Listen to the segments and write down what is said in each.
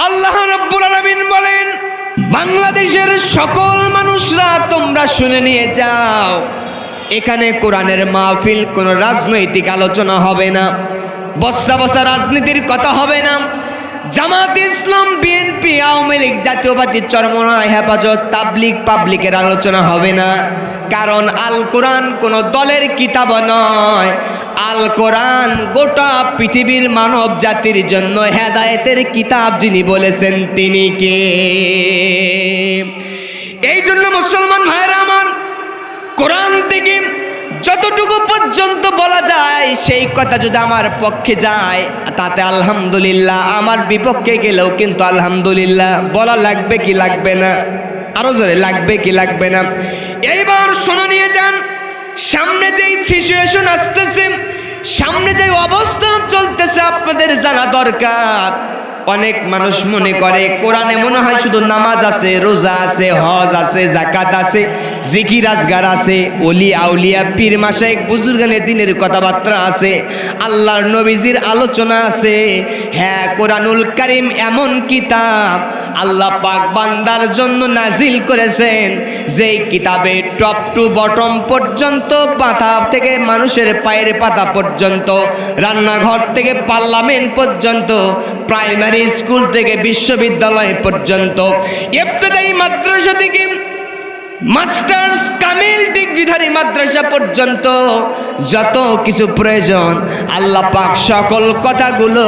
আল্লাহ রাব্বুল আলামিন বলেন, বাংলাদেশের সকল মানুষরা তোমরা শুনে নিয়ে যাও, এখানে কোরআনের মাহফিল, কোনো রাজনৈতিক আলোচনা হবে না, বস্তা বস্তা রাজনীতির কথা হবে না। জামাত ইসলাম, বিএনপি, আওয়ামী লীগ, জাতীয় পার্টি, চরমনায়, হেফাজত, তাবলিগ, পাবলিকের আলোচনা হবে না। কারণ আল কোরআন কোনো দলের কিতাব নয়। আল কোরআন গোটা পৃথিবীর মানব জাতির জন্য হেদায়েতের কিতাব। যিনি বলেছেন তিনি কে? এই জন্য মুসলমান ভাইরা আমার, কোরআন থেকে যতটুকু পর্যন্ত বলা যায় সেই কথা যদি আমার পক্ষে যায় তাতে আলহামদুলিল্লাহ, আমার বিপক্ষে গেলেও কিন্তু আলহামদুলিল্লাহ বলা লাগবে কি লাগবে না? আরো জোরে লাগবে কি লাগবে না? এইবার শোনা নিয়ে যান, সামনে যেই সিচুয়েশন আসতেছে, সামনে যে অবস্থা চলতেছে আপনাদের জানা দরকার। অনেক মানুষ মনে করে কোরআনে মনে হয় শুধু নামাজ আছে, রোজা আছে, হজ আছে, যাকাত আছে, জিকির আজগার আছে, ওলি আউলিয়া, পীর মাশায়েখ, বুজুর্গানে দিনের কথাবার্তা আছে, আল্লাহর নবীজির আলোচনা আছে। হ্যাঁ, কোরআনুল কারীম এমন কিতাব আল্লাহ পাক বান্দার জন্য নাজিল করেছেন, যেই কিতাবে টপ টু বটম পর্যন্ত, পাতা থেকে মানুষের পায়ের পাতা পর্যন্ত, রান্নাঘর থেকে পার্লামেন্ট পর্যন্ত, প্রাইমারি স্কুল থেকে বিশ্ববিদ্যালয় পর্যন্ত, ইবতিদায়ী মাদ্রাসা থেকে মাস্টার্স কামিল ডিগ্রিধারী মাদ্রাসা পর্যন্ত যত কিছু প্রয়োজন আল্লাহ পাক সকল কথাগুলো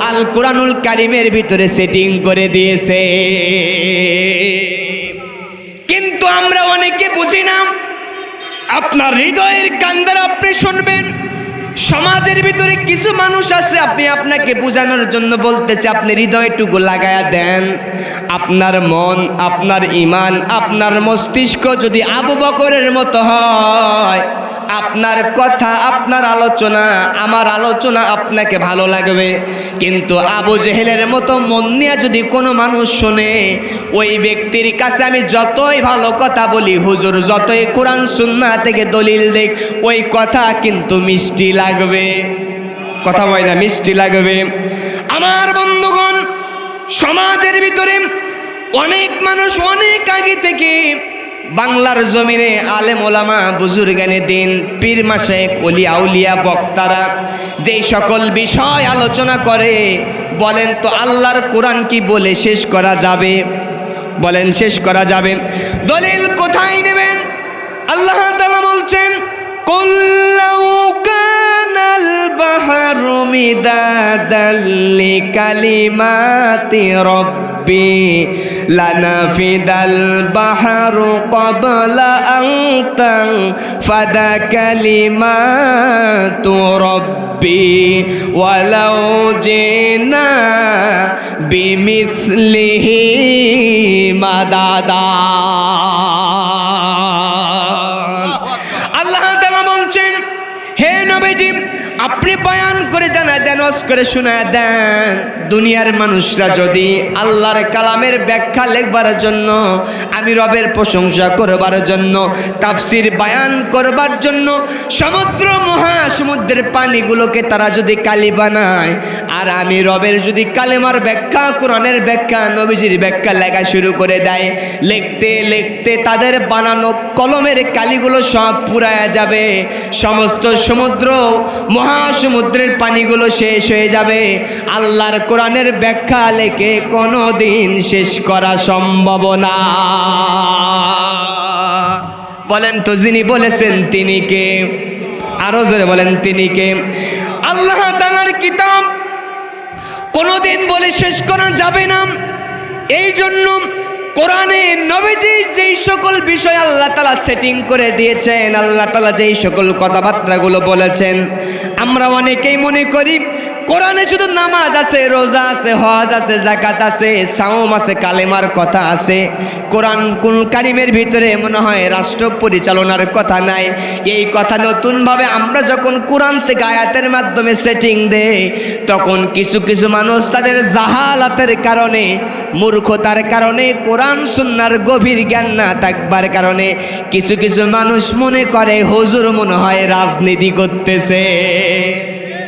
আল কোরআনুল কারীমের ভিতরে সেটিং করে দিয়েছে। কিন্তু আমরা অনেকে বুঝি না। আপনার হৃদয়ের কান্দার আপনি শুনবেন, সমাজের ভিতরে কিছু মানুষ আছে, আপনি আপনাকে বোঝানোর জন্য বলতেছে, আপনি হৃদয়টুকু লাগায়া দেন। আপনার মন, আপনার ঈমান, আপনার মস্তিষ্ক যদি আবু বকরের মতো হয়, আপনার কথা, আপনার আলোচনা, আমার আলোচনা আপনাকে ভালো লাগবে। কিন্তু আবু জেহেলের মতো মন নিয়ে যদি কোনো মানুষ শোনে, ওই ব্যক্তির কাছে আমি যতই ভালো কথা বলি, হুজুর যতই কোরআন সুন্নাহ থেকে দলিল দেখ, ওই কথা কিন্তু মিষ্টি লাগবে। কথা বলে না, মিষ্টি লাগবে। আমার বন্ধুগণ, সমাজের ভিতরে অনেক মানুষ অনেক আগে থেকে বাংলার জমিনে আলেম ওলামা, বুজুর্গানে দিন, পীর মাশায়েখ, ওলি আউলিয়া, বক্তারা যেই সকল বিষয় আলোচনা করে, বলেন তো আল্লাহর কোরআন কি বলে শেষ করা যাবে? বলেন শেষ করা যাবে? দলিল কোথায় নেবেন? আল্লাহ তাআলা বলছেন, কুল লাউ কানাল বাহরু মিদাদাল লিকালিমাতি রাব্বি লানাফিদাল বাহরু ক্বাবলা আন তানফাদা কালিমাতু রাব্বি ওয়ালাউ জিনা বিমিসলিহি মাদাদা। হে নবীজি, আপনি বয়ান করে জানা দেন, ওয়াজ করে শোনায় দেন। দুনিয়ার মানুষরা যদি আল্লাহর কালামের ব্যাখ্যা লেখবার জন্য, আমি রবের প্রশংসা করবার জন্য, তাফসির বয়ান করবার জন্য সমুদ্র মহাসমুদ্রের পানিগুলোকে তারা যদি কালি বানায়, আর আমি রবের যদি কালেমার ব্যাখ্যা, কোরআনের ব্যাখ্যা, নবীজির ব্যাখ্যা লেখা শুরু করে দেয়, লিখতে লিখতে তাদের বানানো কলমের কালিগুলো সব পুরায়া যাবে। সমস্ত সমুদ্র মহাসমুদ্রের পানিগুলো শেষ হয়ে যাবে। আল্লাহর কোরআনের ব্যাখ্যা লেখে কোনো দিন শেষ করা সম্ভব না। বলেন তো যিনি বলেছেন তিনি কে? আরো জোরে বলেন তিনি কে? আল্লাহ তাআলার কিতাব কোনোদিন বলে শেষ করা যাবে না। এই জন্য কোরআনে নবীজি যেই সকল বিষয় আল্লাহ তাআলা সেটিং করে দিয়েছেন, আল্লাহ তাআলা যেই সকল কথাবার্তাগুলো বলেছেন, আমরা অনেকেই মনে করি কোরআনে শুধু নামাজ আছে, রোজা আছে, হজ আছে, যাকাত আছে, সাওম আছে, কালেমার কথা আছে। কোরআন কারীমের ভিতরে মনে হয় রাষ্ট্র পরিচালনার কথা নাই। এই কথা নতুনভাবে আমরা যখন কোরআন থেকে আয়াতের মাধ্যমে সেটিং দেই, তখন কিছু কিছু মানুষ তাদের জাহালাতের কারণে, মূর্খতার কারণে, কোরআন সুন্নাহর গভীর জ্ঞান না থাকবার কারণে কিছু কিছু মানুষ মনে করে হুজুর মনে হয় রাজনীতি করতেছে।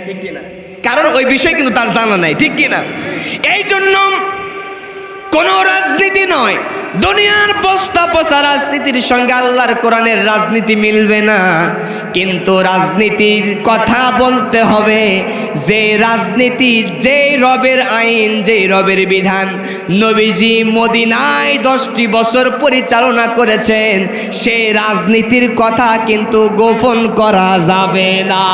ঠিক কিনা? কারণ ওই বিষয় কিন্তু তার জানা নাই। ঠিক কিনা? এই জন্য রাজনীতি নয়, দুনিয়ার বস্তা পচা রাজনীতির সঙ্গে আল্লাহর কোরআনের রাজনীতি মিলবে না। কিন্তু রাজনীতির কথা বলতে হবে, যে রাজনীতি, যে রবের আইন, যে রবের বিধান নবীজি মদিনায় 10টি বছর পরিচালনা করেছেন, সেই রাজনীতির কথা কিন্তু গোপন করা যাবে না।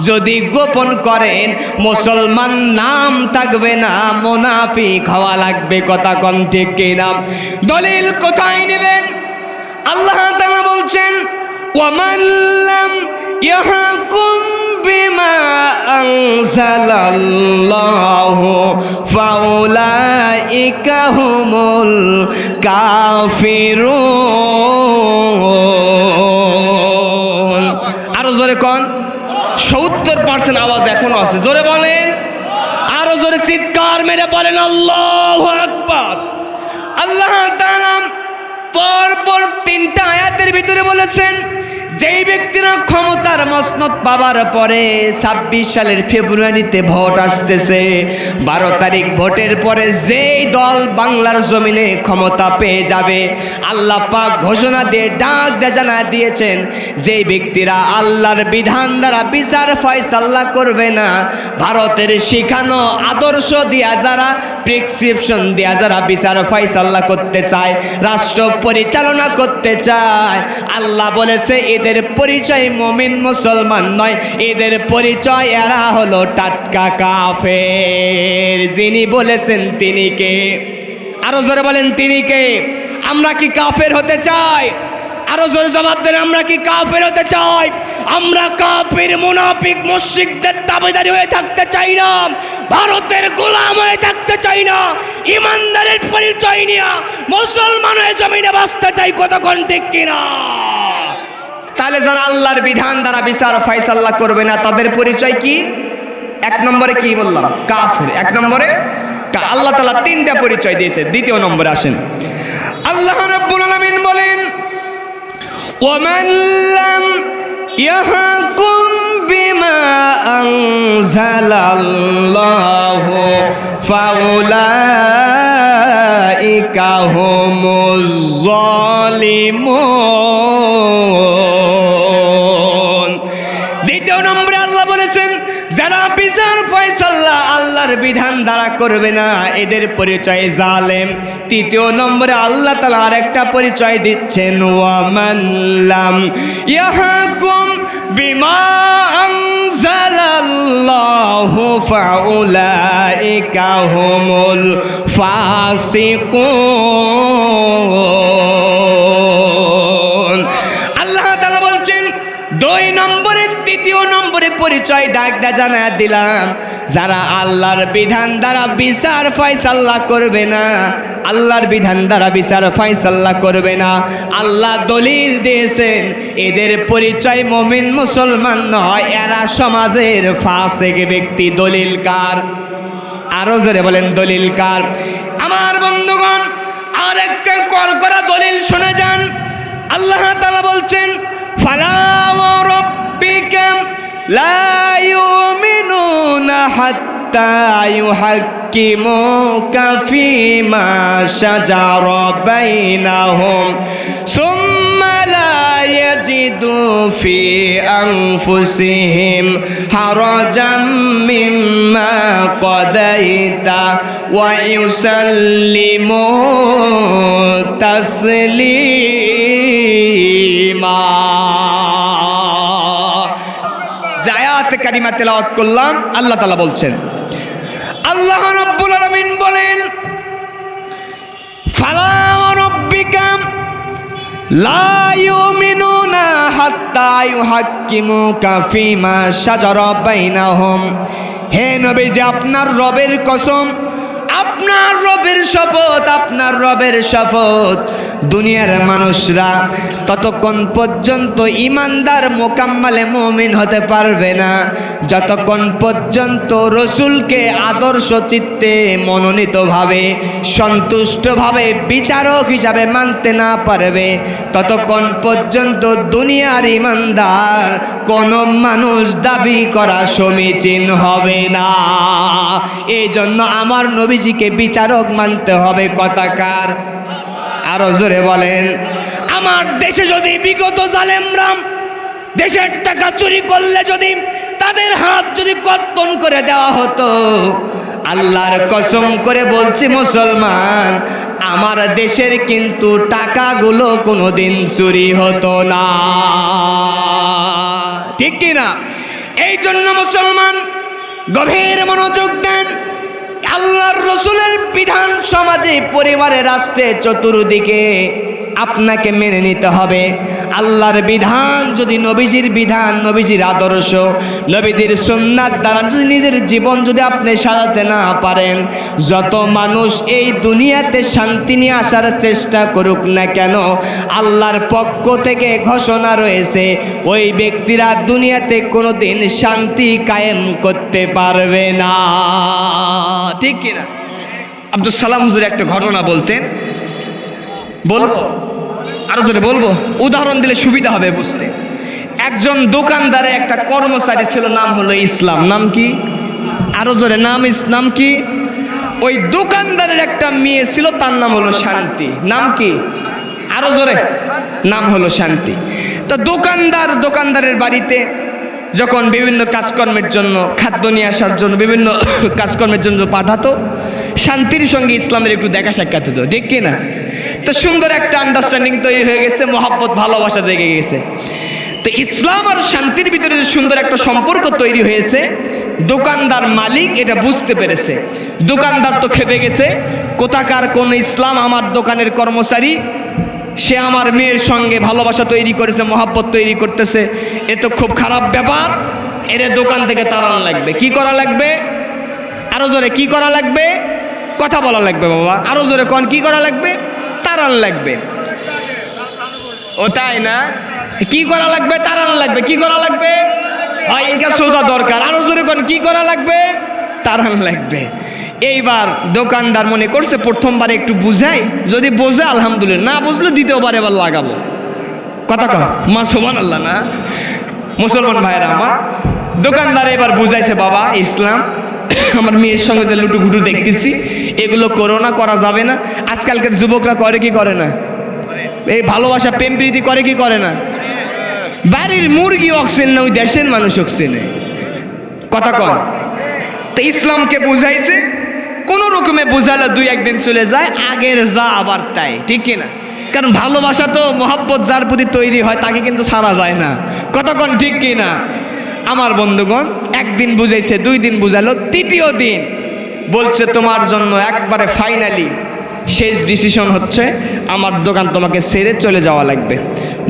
যদি গোপন করেন মুসলমান নাম থাকবে না, মুনাফিক হওয়া লাগবে। কথা কোন ঠিক কিনা? দলিল কোথায় নেবেন? আল্লাহ তাআলা বলছেন, ওয়ামান লাম ইয়াহকুম বিমা আনজালাল্লাহু ফাউলাইকা হুমুল কাফিরুন। আরো জোরে কোন? 70% আওয়াজ এখনো আছে, জোরে বলেন, আরো জোরে চিৎকার মেরে বলেন আল্লাহু আকবার। আল্লাহ তাআলা পরপর 3টা আয়াতের ভিতরে বলেছেন, যেই ব্যক্তিরা ক্ষমতার মসনদ পাবার পরে 26 সালের ফেব্রুয়ারিতে ভোট আসতেছে, 12 তারিখ ভোটের পরে যেই দল বাংলার জমিনে ক্ষমতা পেয়ে যাবে, আল্লাহ পাক ঘোষণা দিয়ে ডাক দিয়ে জানা দিয়েছেন, যেই ব্যক্তিরা আল্লাহর বিধান দ্বারা বিচার ফয়সালা করবে না, ভারতের শিখানো আদর্শ দিয়া যারা, প্রেসক্রিপশন দিয়া যারা বিচার ফয়সালা করতে চায়, রাষ্ট্র পরিচালনা করতে চায়, আল্লাহ বলেছে এদের পরিচয় মুমিন মুসলমান নয়, এদের পরিচয় এরা হলো টাটকা কাফের। যিনি বলেছেন তিনি কে? আরো জোরে বলেন, তিনি কে? আমরা কি কাফের হতে চাই? আরো জোরে জবাব দেন, আমরা কি কাফের হতে চাই? আমরা কাফির, মুনাফিক, মুশরিকদের তাবেদারি হয়ে থাকতে চাই না, ভারতের গোলাম হয়ে থাকতে চাই না, ইমানদারের পরিচয় নিয়ে মুসলমান হয়ে জমিনে বাঁচতে চাই। কতক্ষণ ঠিক কিনা? তাহলে যারা আল্লাহর বিধান দ্বারা বিচার ফয়সালা করবে না, তাদের পরিচয় কি? 1 নম্বরে কি বললাম? কাফের। 1 নম্বরে আল্লাহ তাআলা 3টা পরিচয় দিয়েছে। 2য় নম্বরে আসেন, আল্লাহ রাব্বুল আলামিন বলেন, ওয়ামান লাম ইয়াহকুম বিমা আনজালাল্লাহু ফাউলাইকা হুমুজ যালিমুন। 2য় নম্বরে আল্লাহ বলেছেন, যারা বিচার ফয়সালা আল্লাহর বিধান দ্বারা করবে না, এদের পরিচয় জালেম। 3য় নম্বরে আল্লাহ তাআলা আরেকটা পরিচয় দিচ্ছেন, ওয়ামান লাম ইয়াহকুম বিমা আনজালাল্লাহু ফাউলাইকা হুমুল ফাসিকুন। আল্লাহ তাআলা বলছেন, 2 নম্বরে, 3য় নম্বরে পরিচয় ডাকটা জানা দিলাম, যারা আল্লাহর বিধান দ্বারা বিচার ফয়সালা করবে না, আল্লাহর বিধান দ্বারা বিচার ফয়সালা করবে না, আল্লাহ দলিল দিয়েছেন এদের পরিচয় মুমিন মুসলমান নয়, এরা সমাজের ফাসিক ব্যক্তি। দলিল কার? আরো জোরে বলেন, দলিল কার? আমার বন্ধুগণ, আরেকটা করা দলিল শুনে যান। আল্লাহ তাআলা বলছেন, ফালা ওয়া রাব্বিকা লা ইউমিনুনা হাত্তা ইউহাক্কিমুকা ফীমা শাজারা বাইনাহুম সুম্মা লা ইয়াজিদু ফি আনফুসিহিম হারাজাম মিম্মা কাদাইতা ওয়া ইউসাল্লিমু তাসলিমা। আয়াত কারিমা তেলাওয়াত করলাম। আল্লাহ তাআলা বলছেন, আল্লাহ রাব্বুল আলামিন বলেন, ফালা ওয়া রাব্বিকা লা ইউমিনুনা হাত্তা ইউহাক্কিমুকা ফীমা শাজারা বাইনাহুম। হে নবীজি, আপনার রবের কসম, আপনার রবের শপথ, আপনার রবের শপথ, দুনিয়ার মানুষরা ততক্ষণ পর্যন্ত ইমানদার মোকাম্মালে মুমিন হতে পারবে না যতক্ষণ পর্যন্ত রসুলকে আদর্শ চিত্তে মনোনীতভাবে সন্তুষ্টভাবে বিচারক হিসাবে মানতে না পারবে ততক্ষণ পর্যন্ত দুনিয়ার ইমানদার কোন মানুষ দাবি করা সমীচীন হবে না। এই জন্য আমার নবীজিকে বিচারক মানতে হবে। কথাকার আরো জোরে বলেন। আমার দেশে যদি বিগত জালেমরা দেশের টাকা চুরি করলে যদি তাদের হাত যদি কর্তন করে দেওয়া হতো, আল্লাহর কসম করে বলছি মুসলমান, আমার দেশের কিন্তু টাকাগুলো কোনোদিন চুরি হতো না। ঠিক কি না? এই জন্য মুসলমান গভীর মনোযোগ দেন। আল্লাহর রসুলের বিধান সমাজে, পরিবারে, রাষ্ট্রে, চতুর্দিকে আপনাকে মেনে নিতে হবে। আল্লাহর বিধান যদি নবীজির বিধান, নবীজির আদর্শ, নবীদের সুন্নাত দ্বারা যদি নিজের জীবন যদি আপনি সাজাতে না পারেন, যত মানুষ এই দুনিয়াতে শান্তি নিয়ে আসার চেষ্টা করুক না কেন, আল্লাহর পক্ষ থেকে ঘোষণা রয়েছে ওই ব্যক্তিরা দুনিয়াতে কোনোদিন শান্তি কায়েম করতে পারবে না। ঠিক কিনা? আব্দুল সালাম হুজুর একটা ঘটনা বলতেন, বলবো? আরো জোরে বলবো? উদাহরণ দিলে সুবিধা হবে বুঝতে। একজন দোকানদারের একটা কর্মচারী ছিল, নাম হলো ইসলাম। নাম কি? আরো জোরে। নাম কি? ওই দোকানদারের একটা মেয়ে ছিল, তার নাম হলো শান্তি। নাম কি? আরো জোরে। নাম হলো শান্তি। তো দোকানদারের বাড়িতে যখন বিভিন্ন কাজকর্মের জন্য, খাদ্য নিয়ে আসার জন্য, বিভিন্ন কাজকর্মের জন্য পাঠাতো, শান্তির সঙ্গে ইসলামের একটু দেখা সাক্ষাৎ হতো। ঠিক কিনা? তো সুন্দর একটা আন্ডারস্ট্যান্ডিং তৈরি হয়ে গেছে, মহব্বত, ভালোবাসা জেগে গেছে। তো ইসলাম আর শান্তির ভিতরে যে সুন্দর একটা সম্পর্ক তৈরি হয়েছে, দোকানদার মালিক এটা বুঝতে পেরেছে। দোকানদার তো খেপে গেছে, কোথাকার কোন ইসলাম আমার দোকানের কর্মচারী, সে আমার মেয়ের সঙ্গে ভালোবাসা তৈরি করেছে, মহব্বত তৈরি করতেছে, এ তো খুব খারাপ ব্যাপার, এর দোকান থেকে তাড়ানো লাগবে। কি করা লাগবে? আরো জোরে। কি করা লাগবে? কথা বলা লাগবে বাবা। আরো জোরে কোন? কি করা লাগবে? তাড়ান লাগবে। ও তাই না? কি করা লাগবে? তাড়ান লাগবে। কি করা লাগবে? হয় ইনকা সৌদা দরকার। আরো জোরে কোন? কি করা লাগবে? তাড়ান লাগবে। এইবার দোকানদার মনে করছে প্রথমবার একটু বুঝাই, যদি বোঝে আলহামদুলিল্লাহ, না বুঝলে দ্বিতীয়বার এবার লাগাবো। কথা কয় মা সুবহানাল্লাহ না? মুসলমান ভাইরা আমার, দোকানদার এবার বুঝাইছে, বাবা ইসলাম, আমার মেয়ের সঙ্গে যে লুটুঘুটু দেখতেছি, এগুলো করো না, করা যাবে না। আজকালকার যুবকরা করে কি করে না? এই ভালোবাসা প্রেম প্রীতি করে কি করে না? বাড়ির মুরগি অক্সেন না, ওই দেশের মানুষ অক্সেনে। কথা কন। তো ইসলামকে বুঝাইছে, কোন রকমে বুঝালে দুই একদিন চলে যায়, আগের যা আবার তাই। ঠিক কিনা? কারণ ভালোবাসা তো, মহব্বত যার প্রতি তৈরি হয় তাকে কিন্তু ছাড়া যায় না। কতক্ষণ? ঠিক কিনা? আমার বন্ধুগণ, একদিন বুঝাইছে, 2 দিন বুঝালো, তৃতীয় দিন বলছে তোমার জন্য একবারে ফাইনালি শেষ ডিসিশন হচ্ছে, আমার দোকান তোমাকে ছেড়ে চলে যাওয়া লাগবে।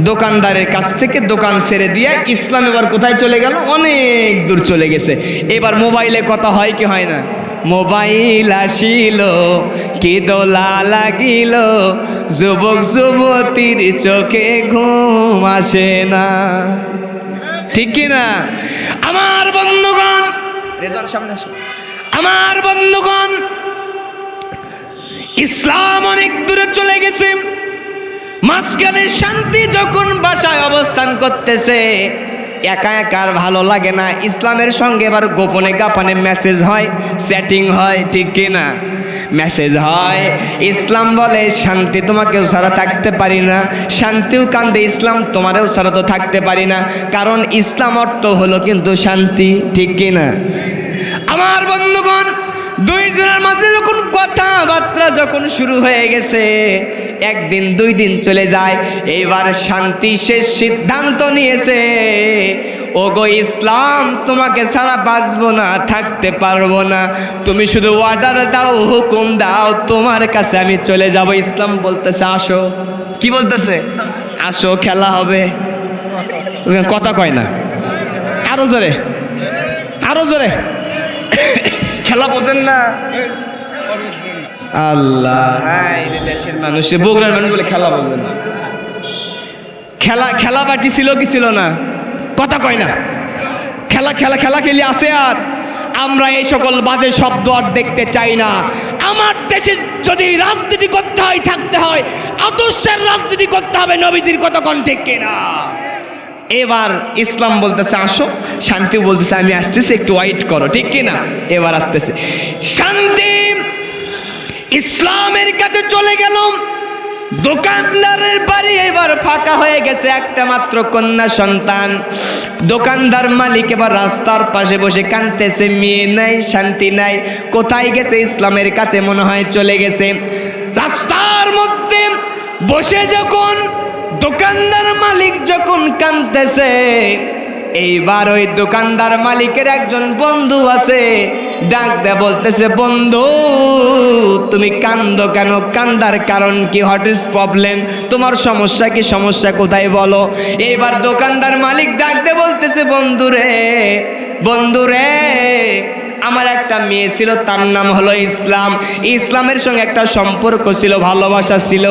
দোকানদারের কাছ থেকে দোকান ছেড়ে দিয়ে ইসলাম এবার কোথায় চলে গেল? অনেক দূর চলে গেছে। এবার মোবাইলে কথা হয় কি হয় না? মোবাইল আসিল, কি দোলা লাগিল, যুবক যুবতীর চোখে ঘুম আসে না। ঠিক কিনা? আমার বন্ধুগণ, সামনে আসো। আমার বন্ধুগণ, ইসলাম অনেক দূরে চলে গেছে, মাঝখানে শান্তি যখন বাসায় অবস্থান করতেছে, একা একা আর ভালো লাগে না। ইসলামের সঙ্গে এবার গোপনে গাপানে মেসেজ হয়, চ্যাটিং হয়। ঠিক কিনা? মেসেজ হয়। ইসলাম বলে শান্তি তোমাকেও ছাড়া থাকতে পারি না, শান্তিও কান্দে ইসলাম তোমারেও ছাড়া তো থাকতে পারি না, কারণ ইসলাম অর্থ হলো কিন্তু শান্তি। ঠিক কিনা? আমার বন্ধুগণ, দুইজনের মাঝে যখন কথাবার্তা যখন শুরু হয়ে গেছে, 1 দিন 2 দিন চলে যায়, এইবার শান্তি শেষ সিদ্ধান্ত নিয়েছে, ওগো ইসলাম, তোমাকে ছাড়া বাঁচবো না, থাকতে পারবো না, তুমি শুধু অর্ডার দাও, হুকুম দাও, তোমার কাছে আমি চলে যাব। ইসলাম বলতেছে আসো। কি বলতেছে? আসো, খেলা হবে। কথা কয় না। আরো জোরে, আরো জোরে। খেলা বোঝেন না? আল্লাহ, হ্যাঁ এই দেশের মানুষ, বগুড়ার মানুষ বলে খেলা বলবেন না। খেলা বাটি ছিল কি ছিল না? কথা কয় না। খেলা খেলি আছে। আর আমরা এই সকল বাজে শব্দ আর দেখতে চাই না। আমার দেশে যদি রাজনীতি করতে হয়, থাকতে হয়, আদর্শের রাজনীতি করতে হবে, নবীজির কথা কোন ঠিক কিনা? এবার ইসলাম বলতেছে আসো, শান্তি বলতেছে আমি আসতেছি, একটু ওয়েট করো, ঠিক কিনা? এবার আসতেছে শান্তি, ইসলামের কাছে চলে গেল। দোকানদারের বাড়ি এবার ফাঁকা হয়ে গেছে, একটা মাত্র কন্যা সন্তান। দোকানদার মালিক এবার রাস্তার পাশে বসে কাঁদতেছে, মেয়ে নাই, শান্তি নাই, কোথায় গেছে? ইসলামের কাছে মনে হয় চলে গেছে। রাস্তার মধ্যে বসে যখন দোকানদার মালিক যখন কাঁদতেছে, এইবার ওই দোকানদার মালিকের একজন বন্ধু আছে, ডাক দেয়া বলতেছে, বন্ধু তুমি কান্দো কেন? কান্দার কারণ কি? What is problem? তোমার সমস্যা কি? সমস্যা কোথায় বলো? এইবার দোকানদার মালিক ডাক দিয়ে বলতেছে, বন্ধু রে আমার একটা মেয়ে ছিল, তার নাম হলো ইসলাম। ইসলামের সঙ্গে একটা সম্পর্ক ছিল, ভালোবাসা ছিল।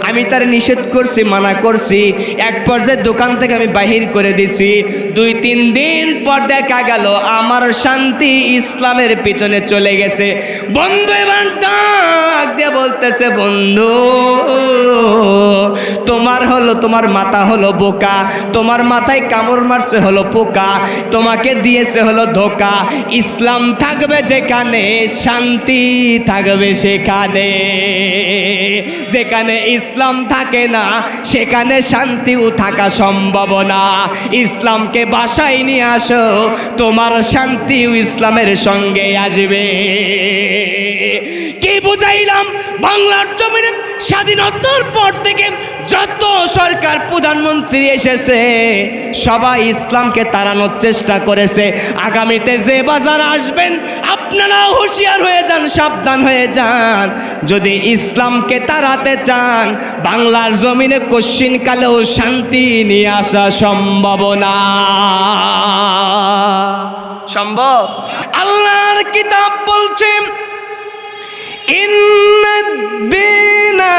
আমি তার নিষেধ করছি, মানা করছি, এক পর্যায়ে দোকান থেকে আমি বাহির করে দিছি। 2-3 দিন পর দেখা গেল আমার শান্তি ইসলামের পিছনে চলে গেছে। বন্ধু এবার ডাক দিয়ে বলতেছে, বন্ধু তোমার মাথা হলো বোকা, তোমার মাথায় কামড় মারছে হলো পোকা, তোমাকে দিয়েছে হলো ধোকা। ইসলাম থাকবে যেখানে, শান্তি থাকবে সেখানে। যেখানে ইসলাম থাকে না সেখানে শান্তিও থাকা সম্ভব না। ইসলামকে বাসায় নিয়ে আসো, তোমার শান্তিও ইসলামের সঙ্গে আসবে। কি বুঝাইলাম? বাংলার জমিনে স্বাধীনতার পর থেকে যত সরকার প্রধানমন্ত্রী এসেছে সবাই ইসলামকে তাড়ানোর চেষ্টা করেছে। আগামীতে যে বাজার আসবেন আপনারা হুঁশিয়ার হয়ে যান, সাবধান হয়ে যান। যদি ইসলামকে তাড়াতে চান বাংলার জমিনে কশ্চিনকালেও শান্তি নিয়ে আসা সম্ভব না। সম্ভব? আল্লাহর কিতাব বলছে, ইন্নাদ-দীনা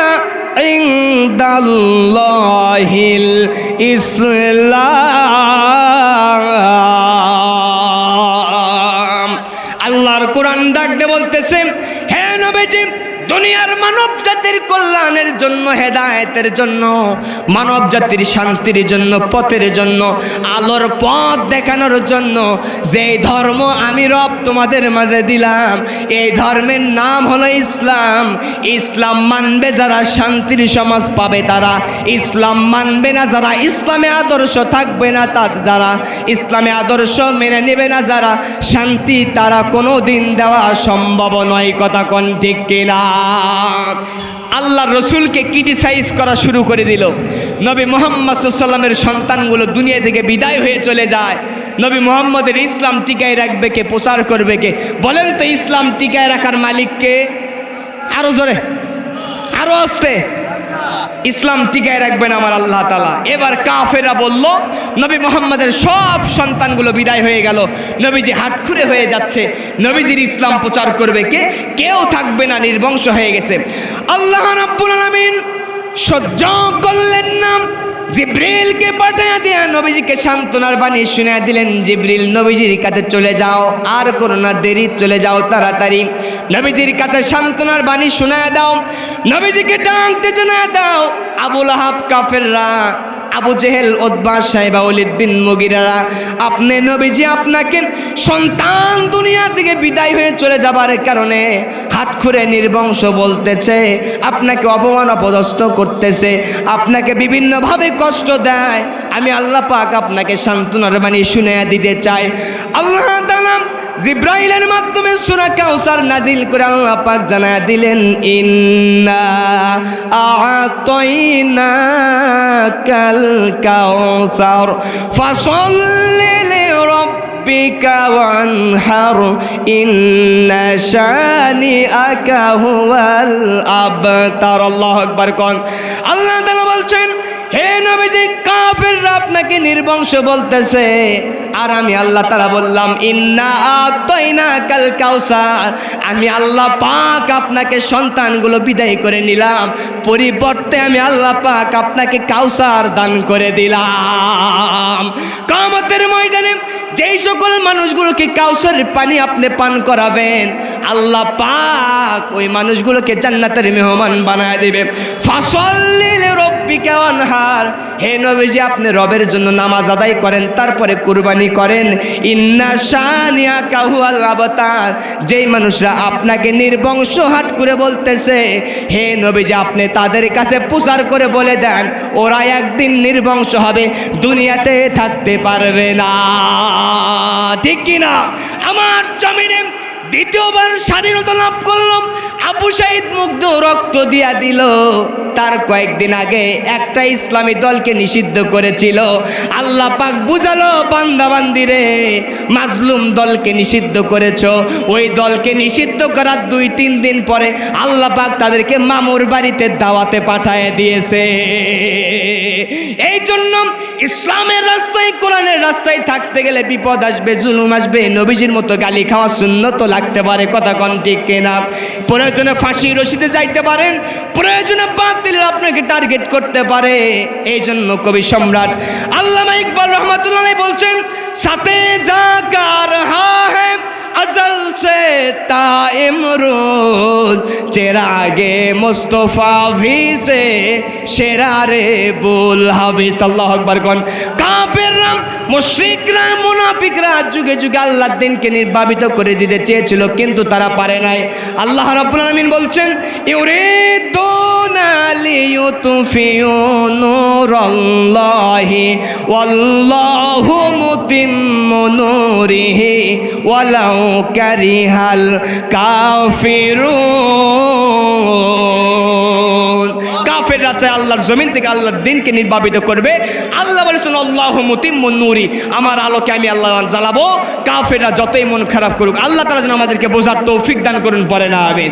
ইনদাল্লাহিল ইসলাম। আল্লাহর কোরআন ডাক দিয়ে বলতেছে, হে নবীজি, দুনিয়ার মানব জাতির কল্যাণের জন্য, হেদায়েতের জন্য, মানব জাতির শান্তির জন্য, পথের জন্য, আলোর পথ দেখানোর জন্য যে ধর্ম আমি রব তোমাদের মাঝে দিলাম, এই ধর্মের নাম হলো ইসলাম। ইসলাম মানবে যারা শান্তির সমাজ পাবে তারা, ইসলাম মানবে না যারা, ইসলামে আদর্শ থাকবে না যারা, ইসলামে আদর্শ মেনে নেবে না যারা, শান্তি তারা কোনো দিন দেওয়া সম্ভব নয়। কথা কোন ঠিক কিনা? আল্লাহ রসুলকে ক্রিটিসাইজ করা শুরু করে দিল। নবী মুহাম্মদ সাল্লাল্লাহু আলাইহি ওয়াসাল্লামের সন্তানগুলো দুনিয়া থেকে বিদায় হয়ে চলে যায়। নবী মুহাম্মদের ইসলাম টিকায় রাখবে কে? প্রচার করবে কে? বলেন তো, ইসলাম টিকায় রাখার মালিক কে? আরো জোরে, আরো আস্তে। ইসলাম টিকায় রাখবেন আমার আল্লাহ তাআলা। এবার কাফেররা বলল, নবী মুহাম্মদের সব সন্তানগুলো বিদায় হয়ে গেল, নবীজি হাটখুরে হয়ে যাচ্ছে, নবীজির ইসলাম প্রচার করবে কে? কেউ থাকবে না, নির্বংশ হয়ে গেছে। আল্লাহ রাব্বুল আলামিন সহ্য করলেন না, জিব্রিলকে পাঠিয়ে দিয়ে নবীজিকে সান্ত্বনার বাণী শুনিয়ে দিলেন। জিব্রিল, নবীজির কাছে চলে যাও, আর করো না দেরি, চলে যাও তাড়াতাড়ি, নবীজির কাছে সান্ত্বনার বাণী শোনায় দাও, নবীজিকে ডাকতে জানায় দাও। আবু লাহাব, কাফেররা, আবু জেহেল, উতবা, সাইবা, ওয়ালিদ বিন মুগিরারা, আপনি নবীজি আপনাকে সন্তান দুনিয়া থেকে বিদায় হয়ে চলে যাবার কারণে হাটখুরে নির্বংশ বলতেছে, আপনাকে অপমান অপদস্থ করতেছে, আপনাকে বিভিন্নভাবে কষ্ট দেয়। আমি আল্লাহ পাক আপনাকে সান্ত্বনার বাণী শুনিয়ে দিতে চাই। আল্লাহ তাআলা জিব্রাইলের মাধ্যমে সূরা কাউসার নাজিল করে আল্লাহ পাক জানায়া দিলেন, ইন্না আ'তাইনাকাল কাউসার ফাসাল্লি লিরাব্বিকা ওয়ানহার ইন্না শানিআকা হুয়াল আবতার। আল্লাহু আকবার কোন। আল্লাহ তাআলা বলছেন, হে নবীজি, কাফেররা আপনাকে নির্বংশ বলতেছে, আর আমি আল্লাহ তাআলা বললাম ইন্না আতাইনাকাল কাউসার, আমি আল্লাহ পাক আপনাকে সন্তানগুলো বিদায় করে নিলাম, পরিবর্তে আমি আল্লাহ পাক আপনাকে কাউসার দান করে দিলাম। কিয়ামতের ময়দানে যেই সকল মানুষগুলোকে কাউসারের পানি আপনি পান করাবেন, আল্লাহ পাক ওই মানুষগুলোকে জান্নাতের মেহমান বানায় দিবে। ফাসাল্লি লিরাব্বিকা ওয়ানহার, হে নবীজি আপনি রবের জন্য নামাজ আদায় করেন, তারপরে কুরবানি করেন। ইন্না শানিয়াকা হুয়াল আবতার, যেই মানুষরা আপনাকে নির্বংশ হাট করে বলতেছে, হে নবীজি আপনি তাদের কাছে প্রচার করে বলে দেন ওরা একদিন নির্বংশ হবে, দুনিয়াতে থাকতে পারবে না। ঠিক কিনা? আমার জমিনে দ্বিতীয়বার স্বাধীনতা লাভ করলো, আবু সাঈদ মুগ্ধ রক্ত দিয়া দিল। তার কয়েকদিন আগে একটা ইসলামী দলকে নিষিদ্ধ করেছিল। আল্লাহ পাক বুঝালো, বান্দা বান্দিরে, মাজলুম দলকে নিষিদ্ধ করেছো। ওই দলকে নিষিদ্ধ করার 2-3 দিন পরে আল্লাহ পাক তাদেরকে মামুর বাড়িতে দাওয়াতে পাঠায় দিয়েছে। এই জন্য ইসলামের রাস্তায়, কোরআনের রাস্তায় থাকতে গেলে বিপদ আসবে, জুলুম আসবে, নবীজির মতো গালি খাওয়া সুন্নত লাগতে পারে, কথা কোন ঠিক কিনা? প্রয়োজনে ফাঁসি রশিতে যাইতে পারেন, প্রয়োজনে বাতিল আপনাকে টার্গেট করতে পারে। এই জন্য কবি সম্রাট আল্লামা ইকবাল রহমাতুল্লাহ আলাইহি বলছেন, সাথে জাকার হা হে अजल से ताइमरूद, चिरागे मुस्तफ़ा भी से शेरारे बुल हाबिस। अल्लाह अकबर। कौन? কাফেররা, মুশরিকরা, মুনাফিকরা যুগে যুগে আল্লাহর দিনকে নির্বাপিত করে দিতে চেয়েছিল, কিন্তু তারা পারে নাই। আল্লাহ রাব্বুল আলামিন বলছেন, ইউরিদুনা লিইউতফিউ নূরাল্লাহি ওয়াল্লাহু মুতিম্মু নূরিহি ওয়ালাউ কারিহাল কাফিরুন। কাফেররা চায় আল্লাহর জমিন থেকে আল্লাহর দিনকে নির্বাপিত করবে। আল্লাহ বলেছেন, আল্লাহু মুতিম্মু নূরি, আমার আলোকে আমি আল্লাহ জ্বালাবো। কাফেররা যতই মন খারাপ করুক, আল্লাহ তাআলা যেন আমাদেরকে বোঝার তৌফিক দান করুন, পড়ে না আমিন।